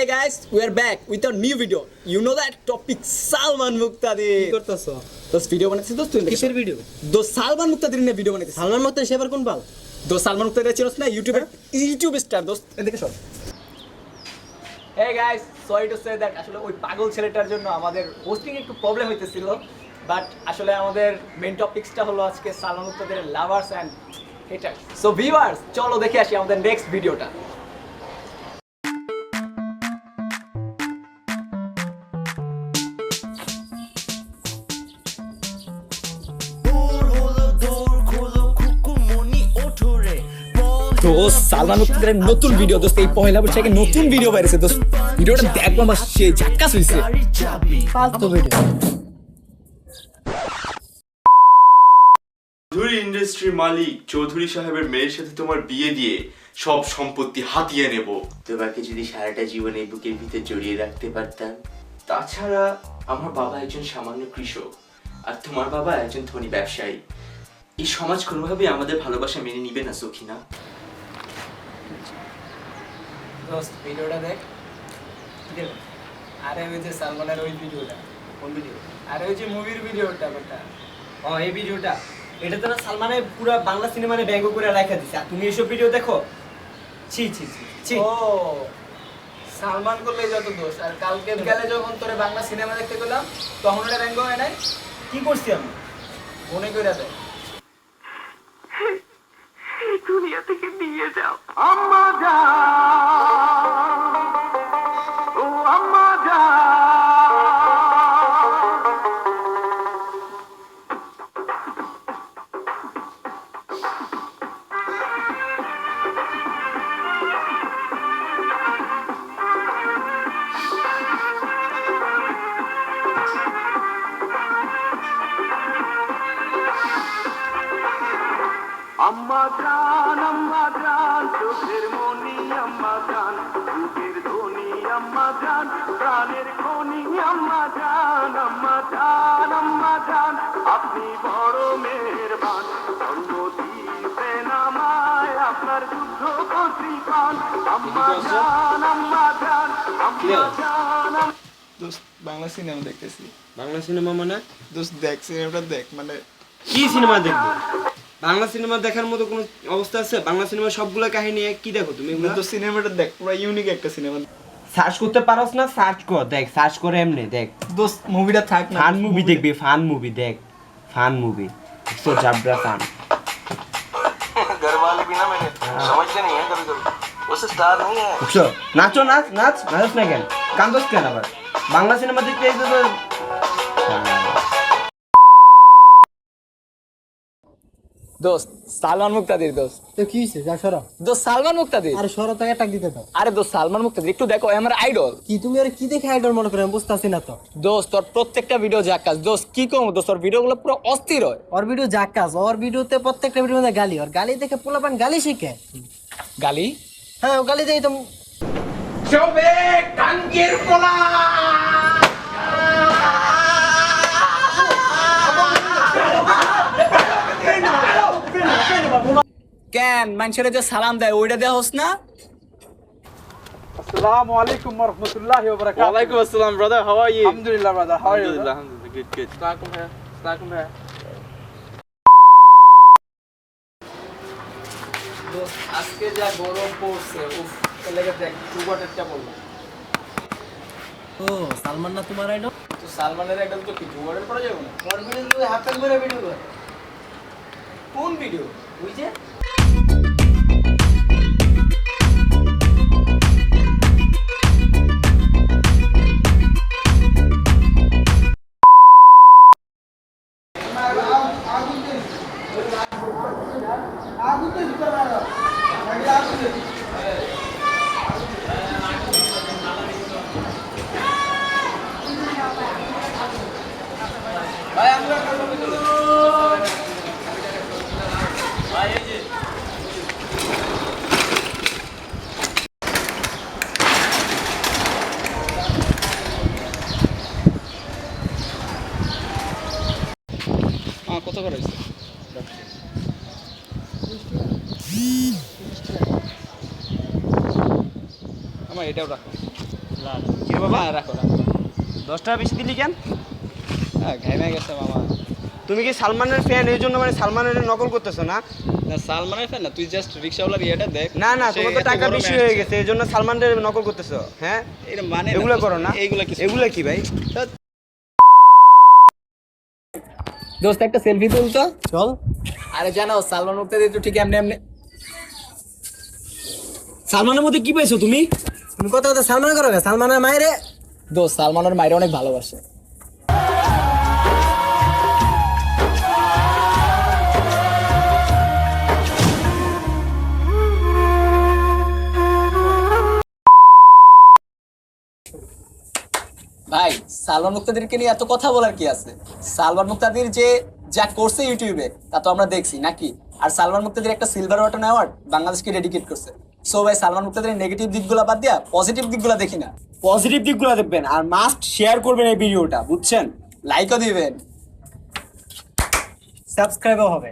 guys, we are back with a new video. You know that topic Salman Muqtadir. কি করতেছো? দোস্ত video বানাইছিস দোস্ত তুই কিসের ভিডিও? দোস্ত সালমান মুক্তাদির নিয়ে ভিডিও বানাইছিস। সালমান মুক্তাদির সেবার কোন বাল? দোস্ত সালমান মুক্তাদির চিনোস না ইউটিউব স্টার দোস্ত এদিকে সর। Hey guys, sorry to say that আসলে ওই পাগল ছেলেটার জন্য আমাদের হোস্টিং একটু প্রবলেম হইতেছিল, বাট আসলে আমাদের মেইন টপিকসটা হলো আজকে সালমান মুক্তাদিরের lovers and haters. So viewers, চলো দেখে আসি আমাদের নেক্সট ভিডিওটা। দোস্ত সালমান মুক্তাদিরের নতুন ভিডিও দোস্ত এই পহেলা বৈশাখে নতুন ভিডিও বেরিয়েছে দোস্ত, ভিডিওটা দেখবো আমার সেই ঝাক্কাস হইছে। ফালতু ভিডিও। চৌধুরী ইন্ডাস্ট্রির মালিক চৌধুরী সাহেবের মেয়ের সাথে তোমার বিয়ে দিয়ে সব সম্পত্তি হাতিয়ে নেব। তোমাকে যদি সারাটা জীবন এই বুকের ভিতরে জড়িয়ে রাখতে পারতাম। তাছাড়া আমার বাবা একজন সামান্য কৃষক আর তোমার বাবা একজন ধনী ব্যবসায়ী। এই সমাজ কোনোভাবেই আমাদের ভালোবাসা মেনে নিবে না, সখিনা। দোস্ত ভিডিওটা দেখ। আরে ওই যে সালমানের ওই ভিডিওটা। কোন ভিডিও? আরে ওই যে মুভির ভিডিওটা ওটা। ও এই ভিডিওটা। এটা তো না সালমানের পুরো বাংলা সিনেমানে ব্যঙ্গ করে রাখা দিছে। আর তুমি এইসব ভিডিও দেখো? ছি ছি ছি ছি। ও সালমান করলে যত দোষ, আর কালকে বিকালে যখন তোরে বাংলা সিনেমা দেখতে গেলাম তখন ওটা ব্যঙ্গ হয় নাই। কি করছি আমি? মনে কইরা দেয় দুনিয়া থেকে নিয়ে যাও আম্মা জান, ও আম্মা জান। আম্মা জান চোখের মনি আম্মা জান, বুকের ধনি আম্মা জান, প্রাণের খনি আম্মা জান। আম্মা জান আপনি বড় মেহেরবান, জন্ম দিয়েছেন আমায় আপনার যুদ্ধ কর্তৃপান। আম্মা জান আম্মা জান আম্মা জান। দোস্ত বাংলা সিনেমা দেখতেছি। বাংলা সিনেমা মানে? দোস্ত দেখ সিনেমাটা দেখ, মানে কি সিনেমা দেখবো? বাংলা সিনেমা দেখার মতো কোনো অবস্থা আছে? বাংলা সিনেমা সবগুলো কাহিনী এক, কি দেখো তুমি এগুলো? তো সিনেমাটা দেখ, পুরো ইউনিক একটা সিনেমা। সার্চ করতে পারোস না? সার্চ কর, দেখ, সার্চ করে এমনি দেখ। দোস্ত মুভিটা থাক না, ফান মুভি দেখবি, ফান মুভি দেখ, ফান মুভি তো জাবরা ফান। घर वाले भी ना मैंने समझते नहीं है कभी कभी, उससे स्टार नहीं है। বুঝছো? নাচো, নাচ নাচ না কেন? কান্দোস কেন আবার? বাংলা সিনেমা দেখতে এই তো দোস্ত সালমান মুক্তাদির দোস্ত। তো কি হইছে? যা সরো। দোস্ত সালমান মুক্তাদির। আরে সরো, তাকে টাক দিতে দাও। আরে দোস্ত সালমান মুক্তাদির একটু দেখো, আমার আইডল। কি তুমি আর কি দেখে আইডল মনে করে? আমি বুঝতাছি না তো। দোস্ত তোর প্রত্যেকটা ভিডিও জাকাস দোস্ত, কি কম দোস্ত, তোর ভিডিওগুলো পুরো অস্থির হয়। ওর ভিডিও জাকাস, ওর ভিডিওতে প্রত্যেকটা ভিডিওর মধ্যে গালি, ওর গালি দেখে পোলাপান গালি শিখে। গালি? হ্যাঁ, ও গালি দেই তো। কেন মানুষের যে সালাম দেয় ওইটা দেওয়া হোস না? Assalamu alaikum wa rahmatullahi wa barakatuh. ওয়ালাইকুম আসসালাম brother, how are you? Alhamdulillah, brother. How are you? আলহামদুলিল্লাহ, good good. Assalamualaikum bhaiya. Assalamualaikum bhaiya. দোস্ত আজকে যা গরম পড়ছে, উফ, এর লাগে দেখ টুবাটেরটা বললাম। ও সালমান না তোমার আইডল? তো সালমানের আইডল তো কি টুবাটের পড়া যাবে না? ওর ভিডিও তুই হাফ প্যান্ট পরে ভিডিও কর। কোন ভিডিও? ওই যে কত করে হয়েছে? আমার এটাও রাখো। কি বাবা রাখো রাখো 10 টাকা বেশি দিলি কেন? ঘাইমে গেছে মামা। তুমি কি সালমানের ফ্যান এই জন্য মানে সালমানের নকল করতেছো না? না সালমানের ফ্যান না, তুই জাস্ট রিক্সাওয়ালার ইয়েটা দেখ। না না সে তোমার তো এত টাকা বড় বেশি man হয়ে সে। গেছে এই জন্য সালমানের নকল করতেছো। হ্যাঁ এটা মানে এগুলো করো না, এইগুলা কিছু এগুলো কি ভাই? দোস্ত একটা সেলফি তুলতো। চল। আরে জানো সালমান মুক্তাদি তো ঠিক এমনি এমনি। সালমানের মধ্যে কি পাইছো তুমি? তুমি কথা কথা সালমান করো না, সালমানের মায়েরে। দোস্ত সালমানের মায়ের অনেক ভালোবাসে। ভাই সালমান মুক্তাদিরকে নিয়ে এত কথা বলার কি আছে? সালমান মুক্তাদির যে যা করছে ইউটিউবে তা তো আমরা দেখছি নাকি। আর সালমান মুক্তাদির একটা সিলভার বাটন অ্যাওয়ার্ড বাংলাদেশকে ডেডিকেট করছে। সো ভাই সালমান মুক্তাদির নেগেটিভ দিকগুলো বাদ দিয়া পজিটিভ দিকগুলো দেখি না। পজিটিভ দিকগুলো দেখবেন আর মাস্ট শেয়ার করবেন এই ভিডিওটা, বুঝছেন? লাইকও দিবেন। সাবস্ক্রাইবও হবে।